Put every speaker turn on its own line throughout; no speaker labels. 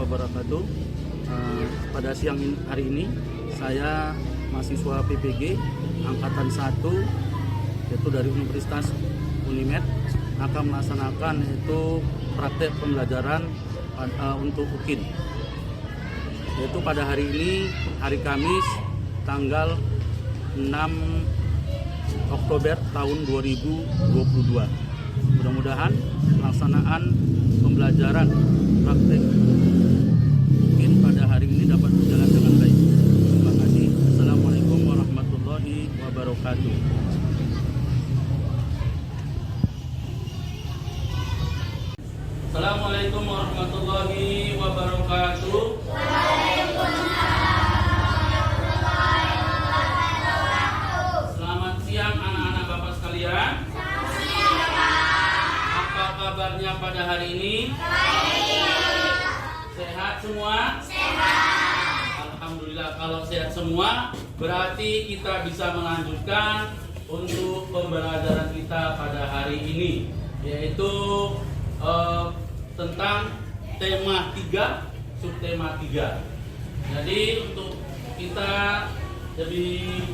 wabarakatuh. Pada siang hari ini saya mahasiswa PPG Angkatan 1 yaitu dari Universitas Unimed akan melaksanakan yaitu praktek pembelajaran untuk UKIN. Yaitu pada hari ini, hari Kamis tanggal 6 Oktober tahun 2022. Mudah-mudahan pelaksanaan pembelajaran praktek UKIN pada hari ini dapat berjalan dengan baik. Terima kasih. Assalamualaikum warahmatullahi wabarakatuh. Assalamualaikum warahmatullahi wabarakatuh. Selamat siang anak-anak Bapak sekalian. Apa kabarnya pada hari ini? Sehat semua? Sehat. Alhamdulillah, kalau sehat semua berarti kita bisa melanjutkan untuk pembelajaran kita pada hari ini, yaitu tentang tema 3, subtema 3. Jadi untuk kita lebih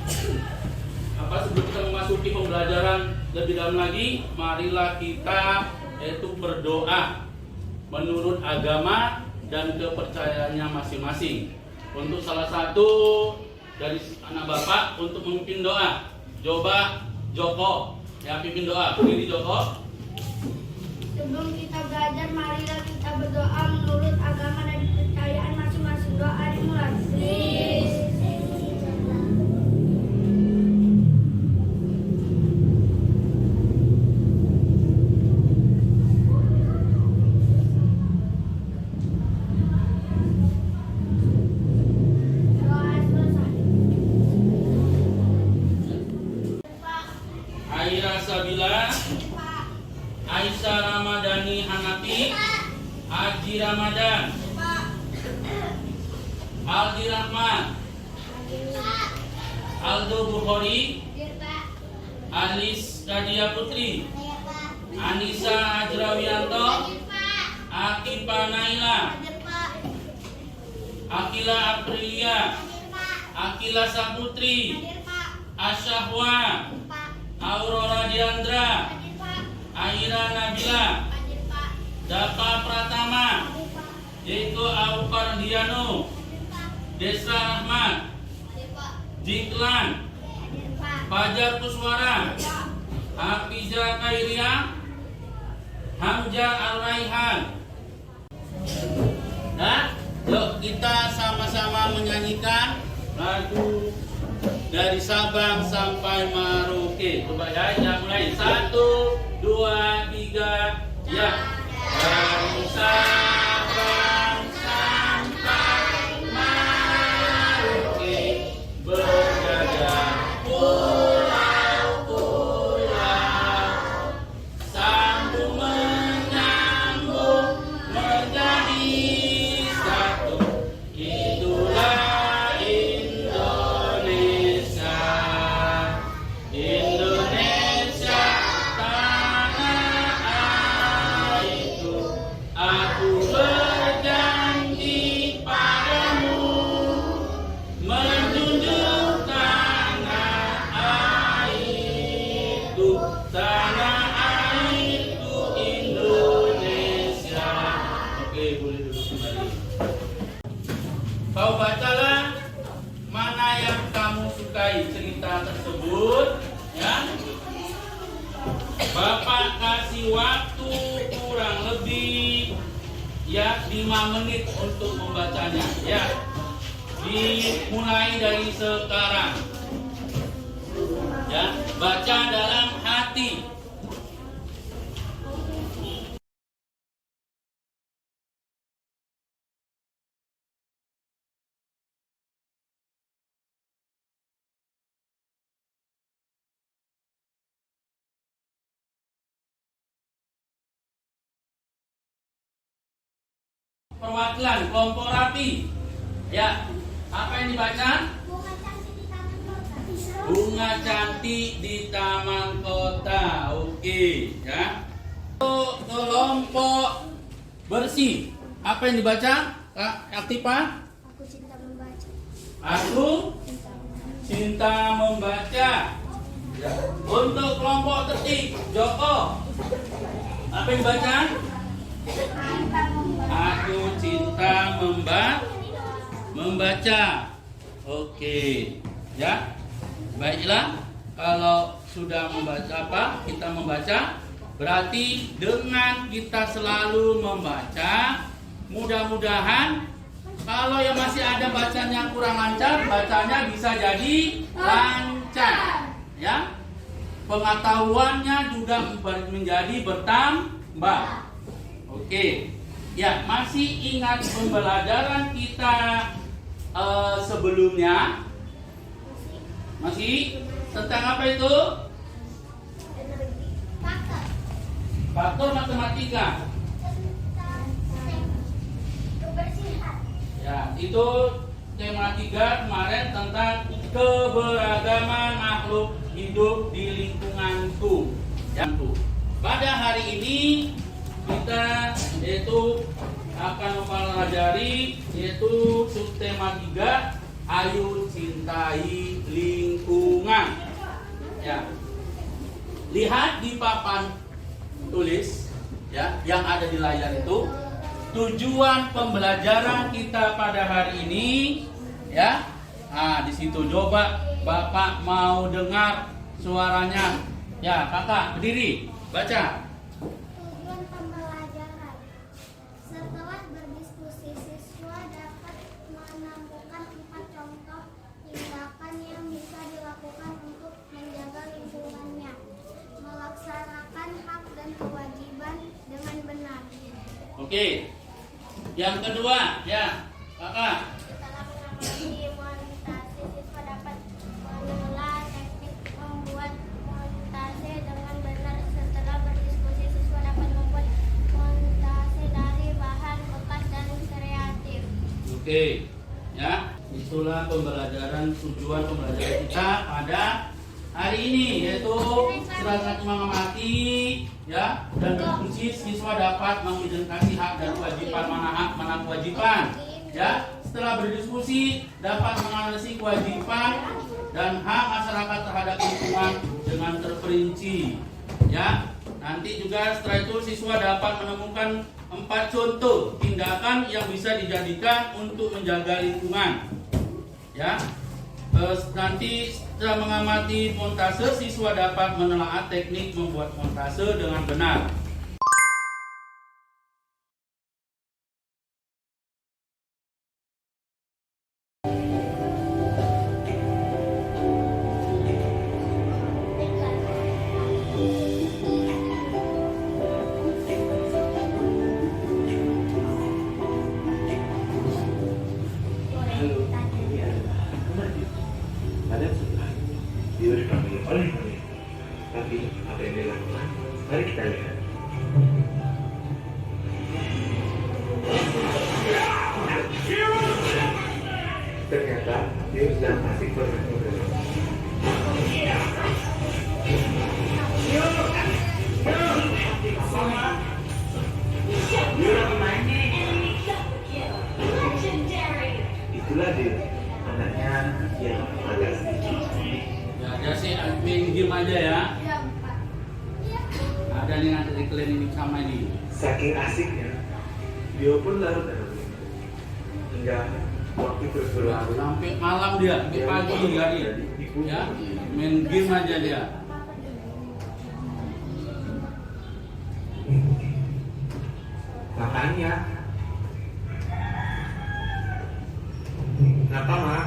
sebelum kita memasuki pembelajaran lebih dalam lagi, marilah kita yaitu berdoa menurut agama dan kepercayaannya masing-masing. Untuk salah satu dari anak Bapak untuk memimpin doa, coba Joko yang pimpin doa. Berdiri Joko.
Sebelum kita belajar, marilah kita berdoa menurut agama dan kepercayaan masing-masing. Doa dimulai.
Aira Sabila, Aisyah Ramadhani Hanafi, Haji Ramadan, Aldi Rahman, Aldo Bukhari, Alis Nadia Putri, Anissa Ajrawianto, Akipa Naila, Akila Aprilia, Akila Saputri, Asyahwa, Aurora Diandra, Aira Nabila, Dapa Pratama, Jeko Aukar Diano, Desra Rahmat, Jiklan, Fajar Kuswara, Hafiza Kairia, Hamzah Al-Raihan. Nah, yuk kita sama-sama menyanyikan lagu dari Sabang sampai Merauke. Coba ya, mulai 1, 2, 3, ya. Dari Sabang sampai Merauke, berjajar pulau-pulau, sambung menyambung menjadi satu. Itulah Indonesia, Indonesia tanah airku. Aku berjanji padamu menjunjung tanah airku, tanah airku Indonesia. Oke, boleh duduk kembali. Kau bacalah mana yang kamu sukai cerita tersebut, ya. Bapak kasih waktu kurang lebih ya 5 menit untuk membacanya, ya. Dimulai dari sekarang. Ya, baca dalam hati. Perwakilan kelompok rapi. Ya, apa yang dibaca? Bunga cantik di taman kota. Oke, ya. Kelompok bersih. Apa yang dibaca? Aktifa?
Aku cinta membaca.
Aku
Cinta membaca.
cinta membaca. Ya. Untuk kelompok tertib, Joko. Apa yang baca?
Cinta membaca.
Aku cinta membaca. Oke. Ya. Baiklah. Kalau sudah membaca kita membaca, berarti dengan kita selalu membaca, mudah-mudahan kalau yang masih ada bacanya kurang lancar, bacanya bisa jadi lancar. Ya, pengetahuannya juga menjadi bertambah. Oke, ya masih ingat pembelajaran kita sebelumnya? Masih tentang apa itu?
Faktor.
Faktor matematika.
Kebersihan.
Ya, itu tema 3 kemarin tentang keberagaman makhluk hidup di lingkunganku. Pada hari ini kita akan mempelajari yaitu subtema 3, ayo cintai lingkungan. Ya. Lihat di papan tulis ya yang ada di layar itu. Tujuan pembelajaran kita pada hari ini ya. Nah, di situ coba Bapak mau dengar suaranya. Ya, Kakak berdiri, baca.
Tujuan pembelajaran. Setelah berdiskusi, siswa dapat menemukan 4 contoh tindakan yang bisa dilakukan untuk menjaga lingkungannya, melaksanakan hak dan kewajiban dengan benar.
Oke. Yang kedua, ya, Kakak.
Setelah mengamati montase, siswa dapat mengelola teknik membuat montase dengan benar. Setelah berdiskusi, siswa dapat membuat montase dari bahan bekas dan kreatif.
Oke, ya, itulah tujuan pembelajaran kita pada hari ini, yaitu setelah mengamati, ya, dan berdiskusi, siswa dapat mengidentifikasi hak dan kewajiban, mana hak, mana kewajiban, ya. Setelah berdiskusi, dapat menganalisis kewajiban dan hak masyarakat terhadap lingkungan dengan terperinci, ya. Nanti juga setelah itu siswa dapat menemukan 4 contoh tindakan yang bisa dijadikan untuk menjaga lingkungan. Ya. Nanti setelah mengamati montase, siswa dapat menelaah teknik membuat montase dengan benar.
Ada setelah dia dipanggil oleh kami. Tapi apa yang dia lakukan? Mari kita lihat. Ternyata dia sedang asik bermain. Itulah dia, anaknya yang agak sedikit.
Ya, dia sih main game aja ya.
Ya, Pak.
Ada nih nanti iklan ini sama ini.
Saking asiknya, dia pun larut dalam mimpi. Hingga waktu terus berlalu.
Sampai malam dia, sampai pagi dia. Ya, main game aja dia.
Makanya, kenapa mak?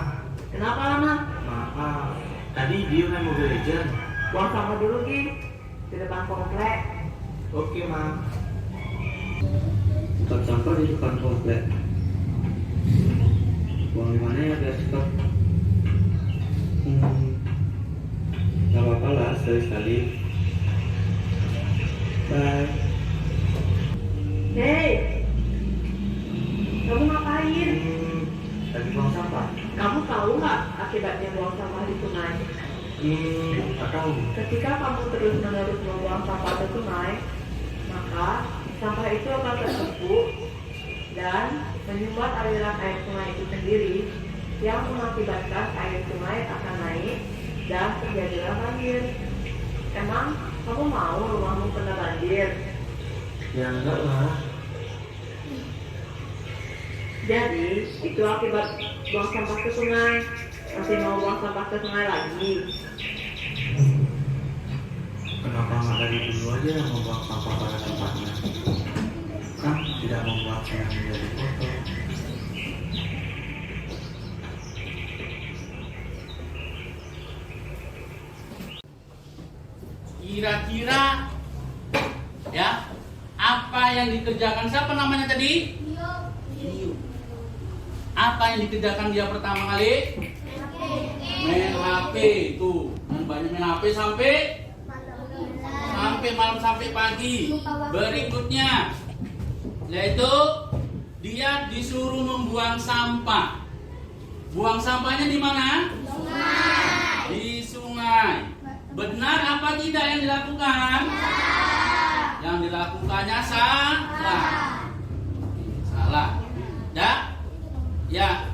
Kenapa lama?
Maaf, tadi dia main Mobile Legends.
Buang sampah dulu Ki di depan komplek.
Oke mak. Tempat sampah di depan komplek. Buang di mana ya biar cepat? Gak apa-apa lah sekali-sekali. Bye.
Hei, kamu ngapain?
Lagi buang sampah.
Kamu tahu nggak akibatnya buang sampah di sungai?
Nggak tahu.
Ketika kamu terus-menerus membuang sampah ke sungai, maka sampah itu akan tertumpuk dan menyumbat aliran air sungai itu sendiri yang mengakibatkan air sungai akan naik dan terjadilah banjir. Emang kamu mau rumahmu kena banjir?
Ya enggak lah.
Jadi itu akibat buang sampah ke sungai. Masih mau buang sampah ke sungai lagi?
Kenapa nggak dari dulu aja membuang sampah pada tempatnya? Kan tidak membuat saya menjadi kotor.
Kira-kira ya apa yang dikerjakan siapa namanya tadi? Hiu. Apa yang dikerjakan dia pertama kali? Main HP itu. Banyak main HP sampai malam sampai pagi. Berikutnya yaitu dia disuruh membuang sampah. Buang sampahnya di mana? Di sungai. Benar apa tidak yang dilakukan? Yang dilakukannya salah. Ya.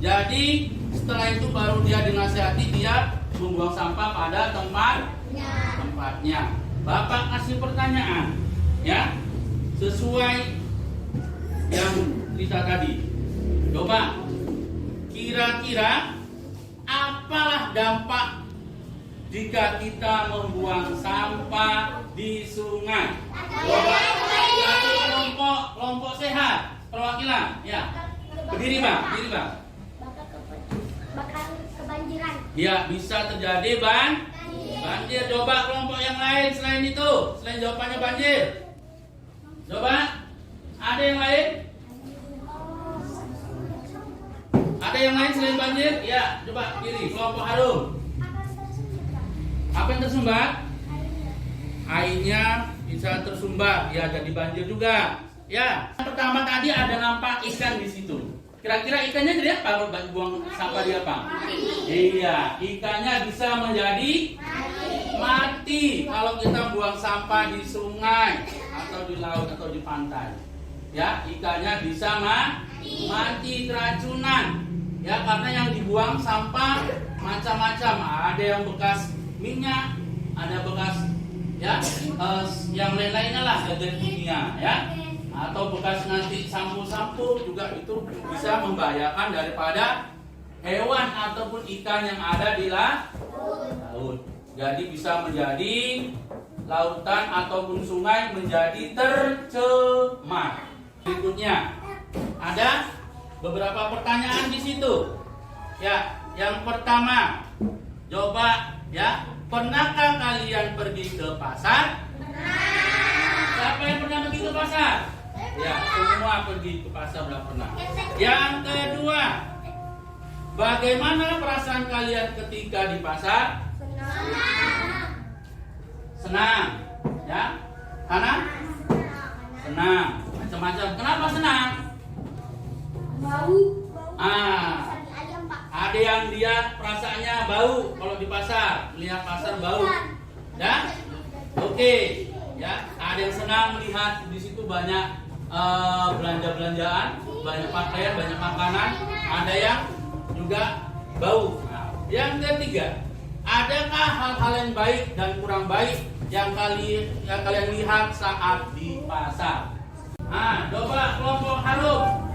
Jadi setelah itu baru dia dinasihati dia membuang sampah pada tempatnya. Bapak kasih pertanyaan, ya, sesuai yang kita tadi. Coba, kira-kira apalah dampak jika kita membuang sampah di sungai? Coba, kelompok sehat, perwakilan, ya. Berdiri bang.
Bakal kebanjiran.
Ya, bisa terjadi banjir. Coba kelompok yang lain selain itu, selain jawabannya banjir. Coba, ada yang lain? Ada yang lain selain banjir? Ya, coba kiri, kelompok Harum. Apa yang tersumbat? Airnya bisa tersumbat, ya jadi banjir juga. Ya, pertama tadi ada nampak ikan di situ. Kira-kira ikannya jadi apa kalau buang sampah di apa? Iya, ikannya bisa menjadi mati kalau kita buang sampah di sungai atau di laut atau di pantai. Ya, ikannya bisa mati keracunan. Ya, karena yang dibuang sampah macam-macam. Ada yang bekas minyak, ada bekas ya yang lain-lainnya lah zat kimia ya. Atau bekas nanti sampo-sampo juga itu bisa membahayakan daripada hewan ataupun ikan yang ada di laut. Jadi bisa menjadi lautan ataupun sungai menjadi tercemar. Berikutnya ada beberapa pertanyaan di situ. Ya, yang pertama, coba ya, pernahkah kalian pergi ke pasar? Siapa yang pernah pergi ke pasar? Ya, semua pergi ke pasar sudah pernah. Yang kedua, bagaimana perasaan kalian ketika di pasar? Senang. Ya, karena senang. Macam-macam. Kenapa senang?
Bau.
Ayam, Pak. Ada yang dia perasaannya bau kalau di pasar, lihat pasar bau. Ya? Oke. Ya, ada yang senang melihat di situ banyak belanja-belanjaan, banyak pakaian, banyak makanan, ada yang juga bau. Nah, yang ketiga, adakah hal-hal yang baik dan kurang baik yang kalian lihat saat di pasar? Coba kelompok Harum.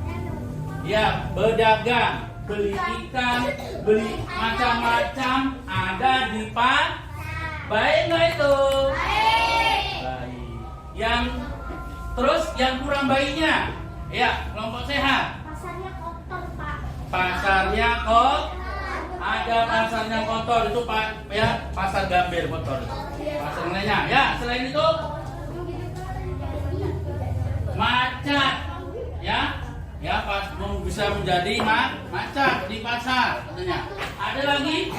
Ya, berdagang, beli ikan, beli macam-macam ada di pasar. Baik nggak itu? Baik. Terus yang kurang baiknya, ya kelompok sehat.
Pasarnya kotor, Pak.
Pasarnya ada pasarnya kotor itu Pak, ya pasar Gambir kotor. Pasar lainnya, ya selain itu macet, ya pas bisa menjadi macet di pasar katanya. Ada lagi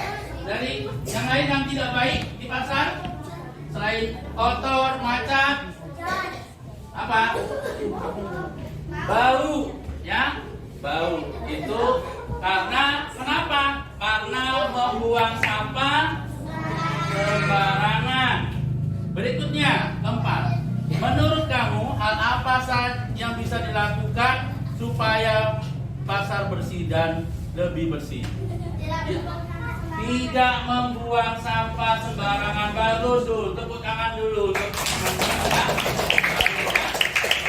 dari yang lain yang tidak baik di pasar selain kotor, macet. Apa? Bau, ya, bau itu karena kenapa? Karena membuang sampah sembarangan. Berikutnya, keempat, menurut kamu hal apa saja yang bisa dilakukan supaya pasar bersih dan lebih bersih. Tidak membuang sampah sembarangan. Bagus tuh, tepuk tangan dulu.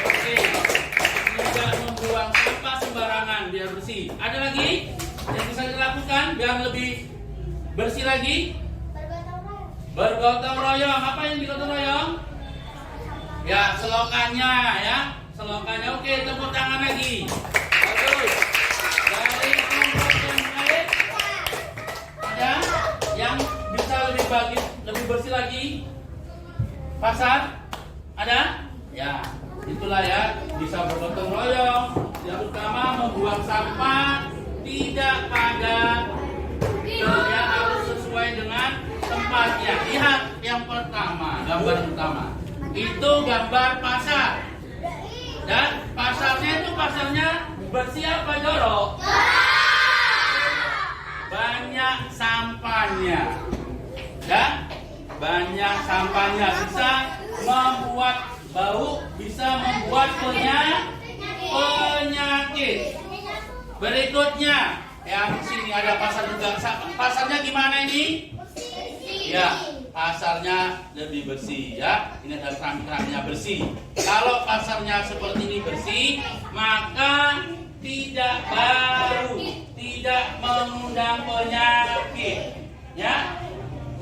Oke. Tidak membuang sampah sembarangan biar bersih. Ada lagi yang bisa dilakukan biar lebih bersih lagi? Bergotong royong. Apa yang digotong royong? Ya, selokannya ya. Selokannya. Oke, tepuk tangan lagi. Bagus. Dari kelompok yang lain ada yang bisa lebih bersih lagi? Pasar? Ada? Ya, itulah ya. Bisa bergotong royong. Yang utama membuang sampah tidak pada ya, harus sesuai dengan tempatnya. Lihat yang pertama, gambar pertama. Itu gambar pasar. Dan pasarnya itu bersih apa jorok? Banyak sampahnya. Dan banyak sampahnya bisa membuat bau, bisa membuat penyakit. Berikutnya, yang sini ada pasar juga. Pasarnya gimana ini? Ya, pasarnya lebih bersih ya. Ini ada keramik-keramiknya bersih. Kalau pasarnya seperti ini bersih, maka tidak bau, tidak mengundang penyakit. Ya,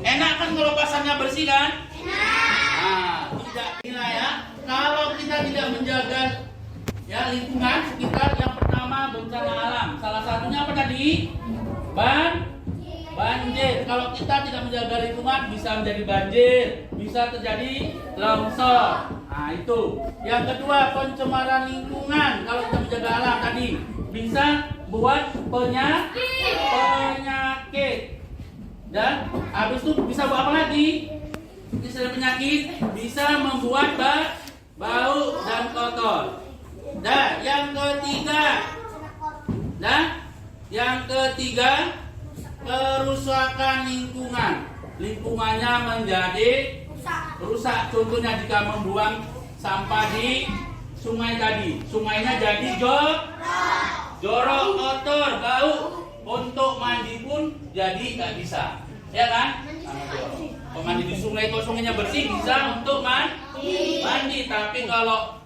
enak kan kalau pasarnya bersih kan? Nah, tidak gila ya. Kalau kita tidak menjaga ya lingkungan sekitar, yang pertama bencana alam. Salah satunya apa tadi? Banjir. Kalau kita tidak menjaga lingkungan bisa menjadi banjir, bisa terjadi longsor. Nah itu. Yang kedua pencemaran lingkungan. Kalau kita menjaga alam tadi bisa buat penyakit. Dan habis itu bisa buat apa lagi? Bisa penyakit, bisa membuat bau dan kotor. Dan yang ketiga kerusakan lingkungan. Lingkungannya menjadi rusak. Contohnya jika membuang sampah di sungai tadi, sungainya jadi jorok, kotor, bau. Untuk mandi pun jadi nggak bisa, ya kan? Kalau mandi di sungai, kalau sungainya bersih bisa untuk mandi. Tapi kalau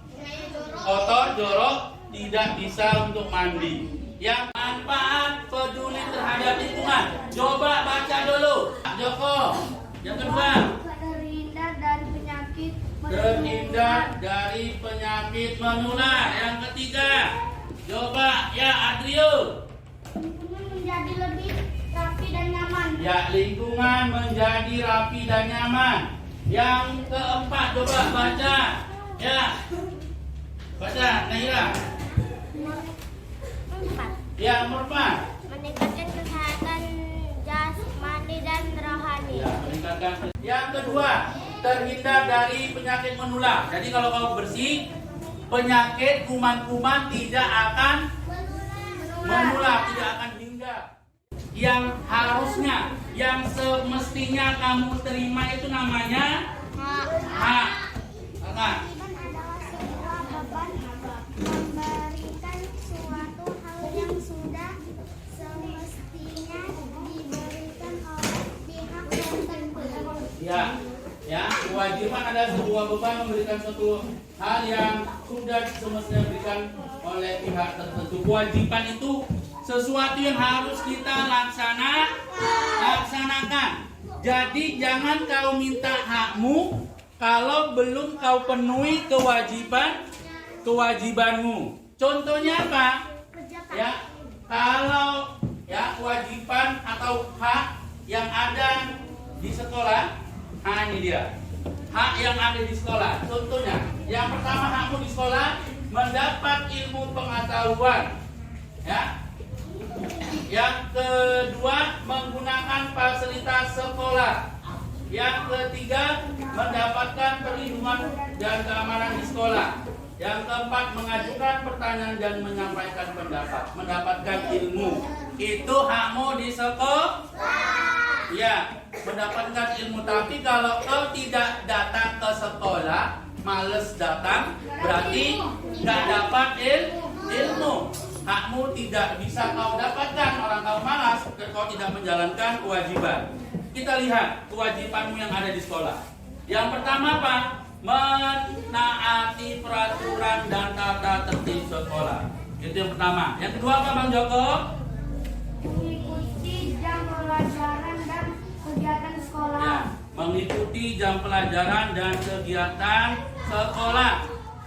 kotor, jorok, tidak bisa untuk mandi. Yang manfaat peduli terhadap lingkungan. Coba baca dulu, Joko. Yang kedua, terhindar dari penyakit menular. Yang ketiga, coba ya Adrio.
Menjadi lebih rapi dan nyaman.
Ya, lingkungan menjadi rapi dan nyaman. Yang keempat, coba baca. Ya, baca, Naira. Yang keempat,
Meningkatkan kesehatan jasmani dan rohani.
ya, meningkatkan. Yang kedua, terhindar dari penyakit menular. Jadi kalau kamu bersih, penyakit kuman-kuman tidak akan menular, tidak akan hingga. Yang harusnya, yang semestinya kamu terima itu namanya hak.
Adalah sebuah beban memberikan suatu hal yang sudah semestinya diberikan oleh pihak tertentu.
Ya, kewajiban adalah sebuah beban memberikan suatu hal yang sudah semestinya diberikan oleh pihak tertentu. Kewajiban itu sesuatu yang harus kita laksanakan. Jadi jangan kau minta hakmu kalau belum kau penuhi kewajibanmu. Contohnya apa? Ya, kalau ya kewajiban atau hak yang ada di sekolah, ini dia. Hak yang ada di sekolah. Contohnya, yang pertama hakmu di sekolah mendapat ilmu pengetahuan. Ya. Yang kedua, menggunakan fasilitas sekolah. Yang ketiga, mendapatkan perlindungan dan keamanan di sekolah. Yang keempat, mengajukan pertanyaan dan menyampaikan pendapat, mendapatkan ilmu. Itu hakmu di sekolah. Ya, mendapatkan ilmu. Tapi kalau kau tidak datang ke sekolah, males datang, berarti nggak dapat ilmu. ilmu. Hakmu tidak bisa kau dapatkan orang kau malas kau tidak menjalankan kewajiban. Kita lihat kewajibanmu yang ada di sekolah. Yang pertama apa? Menaati peraturan dan tata tertib sekolah. Itu yang pertama. Yang kedua apa Bang Joko?
Mengikuti jam pelajaran dan kegiatan sekolah.
Ya, mengikuti jam pelajaran dan kegiatan sekolah.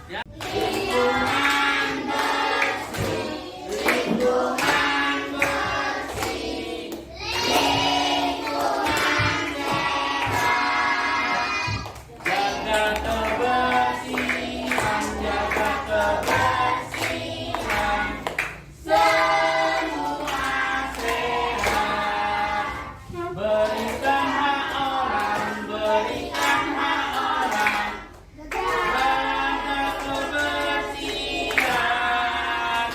Ya. Lingkungan bersih, lingkungan bersih, lingkungan sehat. Jaga kebersihan, jaga kebersihan. Semua sehat. Berikan hak orang, berikan hak orang. Jaga kebersihan.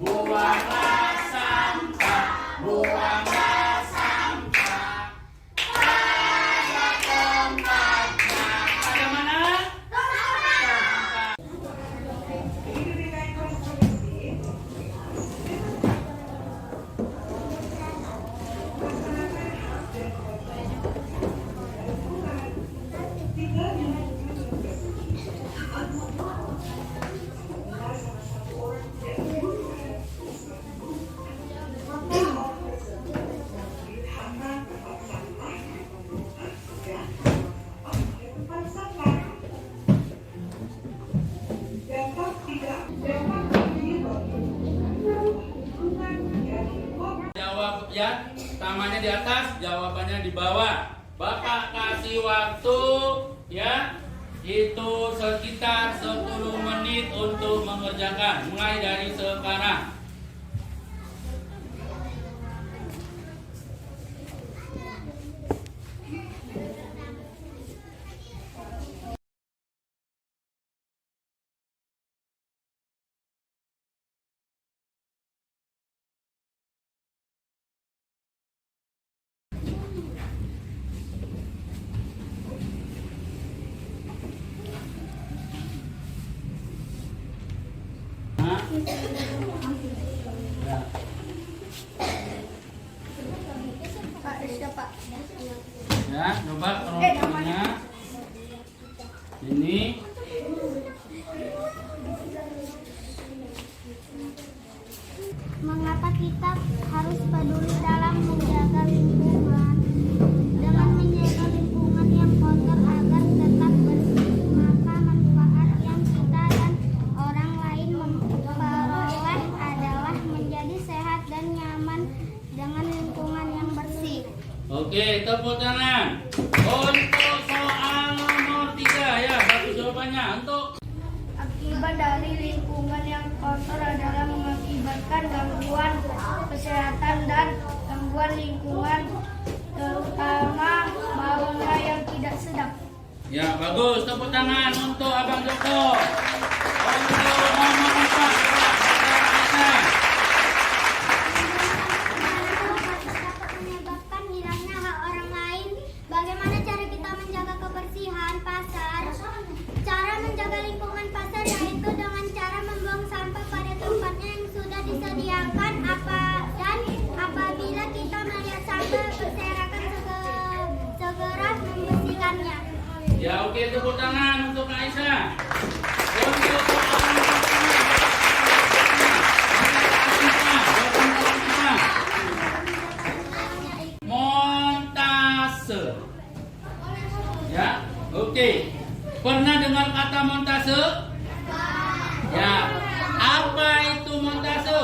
Buanglah sampah, buanglah sampah pada tempatnya. Pada mana? Jawab ya, tamanya di atas, jawabannya di bawah. Bapak kasih waktu ya, itu sekitar 10 menit untuk mengerjakan, mulai dari sekarang. Nah. Ya.
Pak, siapa?
Ya, coba kronologinya. Ini
Mengapa kita harus peduli dalam menjaga lingkungan? Dengan menjaga lingkungan yang kotor agar tetap bersih, maka manfaat yang kita dan orang lain memperoleh adalah menjadi sehat dan nyaman dengan lingkungan yang bersih.
oke, tepuk tangan. Untuk soal nomor 3 ya, bagus jawabannya. Untuk
Akibat dari lingkungan yang kotor adalah mengakibatkan gangguan kesehatan dan gangguan lingkungan, terutama baunya yang tidak sedap.
ya bagus, tepuk tangan untuk Abang Joko. Untuk nomor 4
Dapat menyebabkan hilangnya hak orang lain. Bagaimana cara kita menjaga kebersihan pasar? Cara menjaga lingkungan pasar yaitu dengan cara membuang sampah pada tempatnya yang sudah disediakan. Dan apabila kita melihat sampah berserakan, segera membersihkannya.
Ya oke, tepuk tangan untuk Aisyah. Untuk soal nomor 5. Montase. Ya, oke. Pernah dengar kata montase? Ya. Apa itu montase?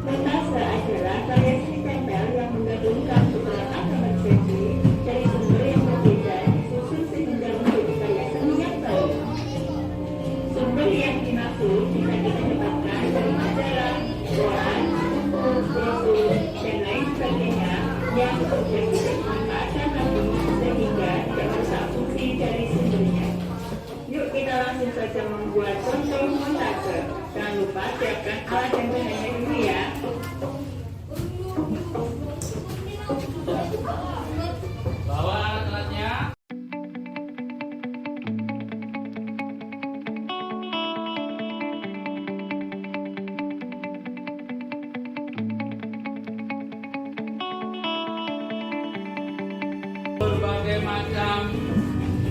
Montase adalah variasi tempel yang menggabungkan beberapa konsepsi dari sumber yang berbeda disusun sehingga menjadi variasi yang baik. Sumber yang dimaksud bisa didapatkan dari majalah, koran, buku, brosur, dan lain sebagainya yang berfungsi manfaatkan lagi sehingga tidak merusak fungsi dari sumbernya. Yuk kita langsung saja membuat contoh montase. Jangan lupa siapkan alat dan bahannya dulu ya.
Bawa alat-alatnya.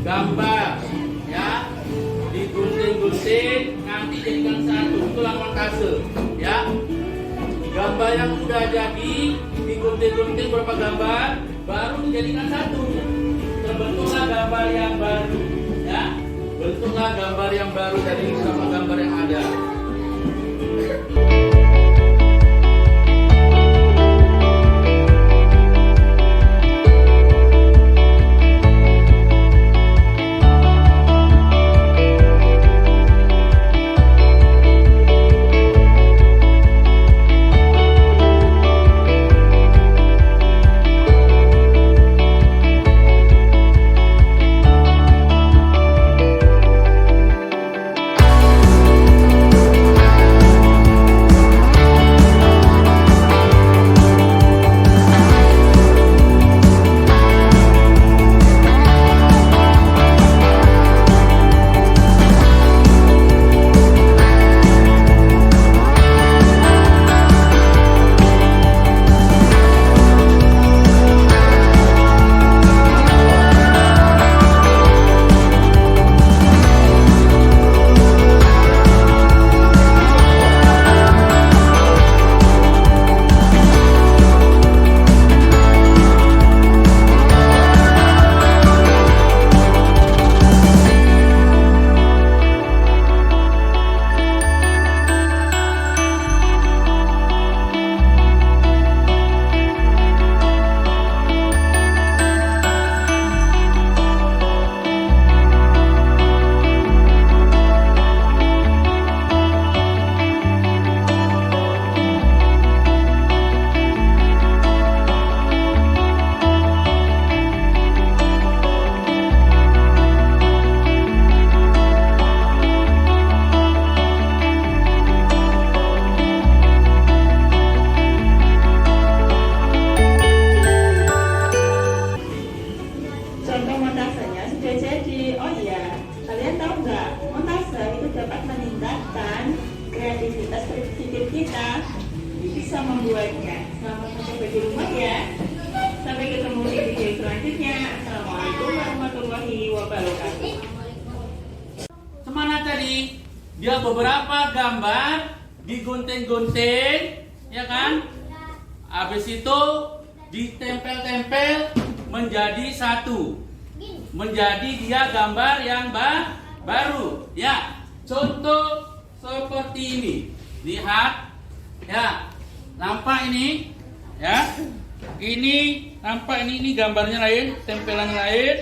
gambar, ya, digunting-gunting nanti jadikan satu. Itulah montase, ya. Gambar yang sudah jadi digunting-gunting beberapa gambar baru dijadikan satu. Terbentuklah gambar yang baru, ya. Bentuklah gambar yang baru dari beberapa gambar yang ada.
Contoh montasenya sudah jadi. Oh iya, kalian tahu nggak? Montase itu dapat meningkatkan kreativitas berpikir kita. Bisa membuatnya. Selamat mencoba di rumah ya. Sampai ketemu di video selanjutnya. Assalamualaikum warahmatullahi wabarakatuh.
Semana tadi dia beberapa gambar digunting-gunting, ya kan? Habis itu ditempel-tempel menjadi satu. Menjadi dia gambar yang baru. Ya, contoh seperti ini. Lihat, ya, nampak ini, ya. Ini nampak ini gambarnya lain, tempelannya lain.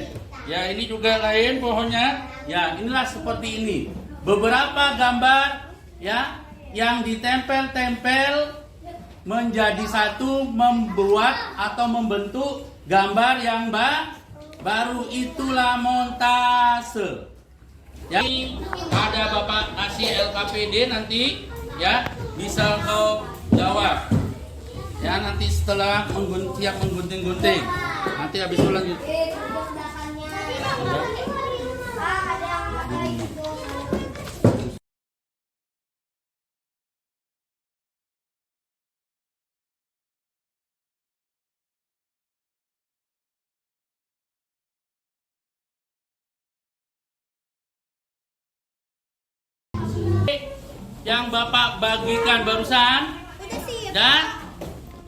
Ya, ini juga lain pohonnya. Ya, inilah seperti ini. Beberapa gambar, ya, yang ditempel-tempel menjadi satu, membuat atau membentuk gambar yang baru. Itulah montase. Ya, ada Bapak kasih LKPD nanti, ya, bisa kau jawab. Ya, nanti setelah siap menggunting-gunting. Nanti habis itu lanjut. Yang Bapak bagikan barusan, dan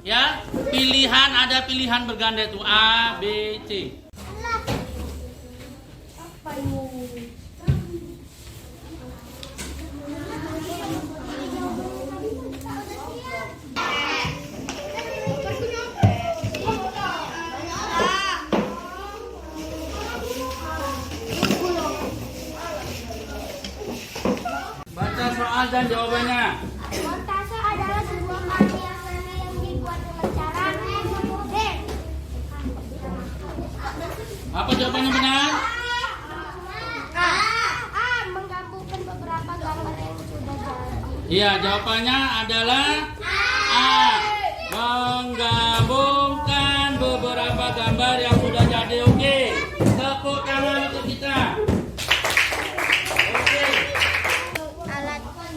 ya, pilihan, ada pilihan berganda itu A, B, C. Baca soal dan jawabannya.
Montase adalah sebuah karya seni yang dibuat dengan cara D.
Apa jawabannya benar?
A. Menggabungkan beberapa gambar yang sudah jadi.
Iya, jawabannya adalah A. Menggabungkan beberapa gambar yang sudah jadi. Oke, tepuk tangan untuk kita. Oke.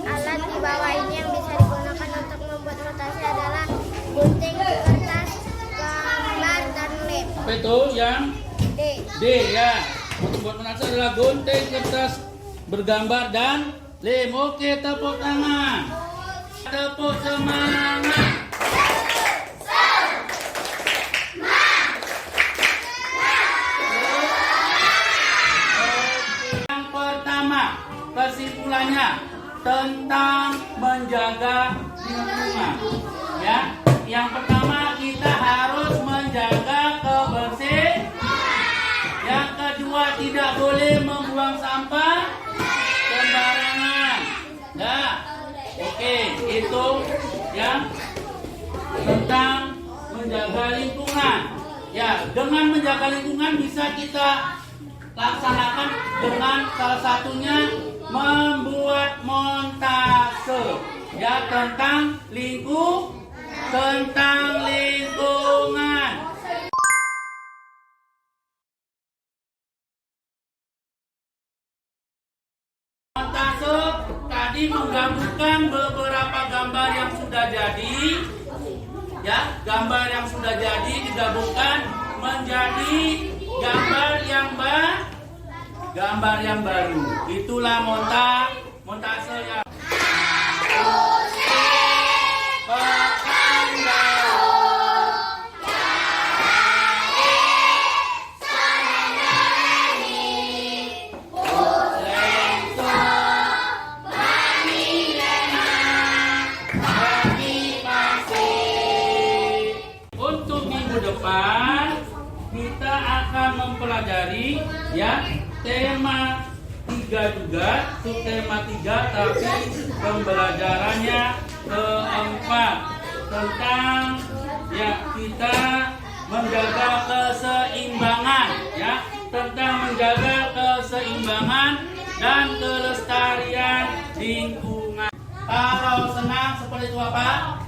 Alat di bawah ini yang bisa digunakan untuk membuat montase adalah gunting, kertas, gambar, dan lem.
Apa itu yang
D.
D, ya. Untuk buat adalah gunting kertas bergambar dan lem. Oke, tepuk tangan. Tepuk semangat. Yang pertama, kesimpulannya tentang menjaga lingkungan. Ya, yang pertama kita harus menjaga kebersihan. Yang kedua, tidak boleh membuang sampah sembarangan. Ya, oke, itu yang tentang menjaga lingkungan. Ya, dengan menjaga lingkungan bisa kita laksanakan dengan salah satunya membuat montase. Ya, tentang lingkungan. Montase tadi menggabungkan beberapa gambar yang sudah jadi. Ya, gambar yang sudah jadi digabungkan menjadi gambar yang baru. Itulah montase ya. Untuk minggu depan kita akan mempelajari ya tema 3 juga, subtema 3, tapi pembelajarannya keempat tentang ya kita menjaga keseimbangan ya, tentang menjaga keseimbangan dan kelestarian lingkungan. Kalau senang seperti itu apa?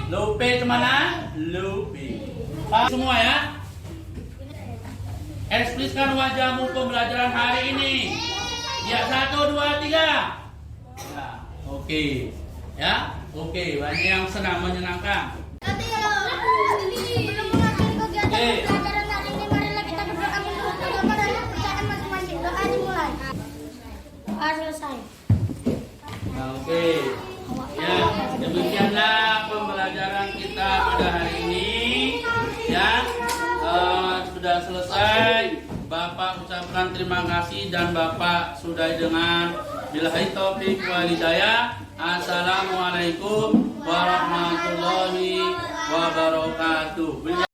Lupe kemana? Lupe. Semua ya. Ekspresikan wajahmu pembelajaran hari ini. Ya, 1, 2, 3. Ya, oke. Ya, oke. Banyak yang senang, menyenangkan.
Nanti kalau ini belum mengakhiri kegiatan pembelajaran hari ini, marilah kita berdoa menurut agama dan kepercayaan masing-masing. Doa dimulai. Doa selesai.
Nah, oke. Ya, demikianlah pembelajaran kita pada hari ini. Ya, sudah selesai. Bapak ucapkan terima kasih dan Bapak sudah dengan billahi taufik wal hidayah. Assalamualaikum warahmatullahi wabarakatuh.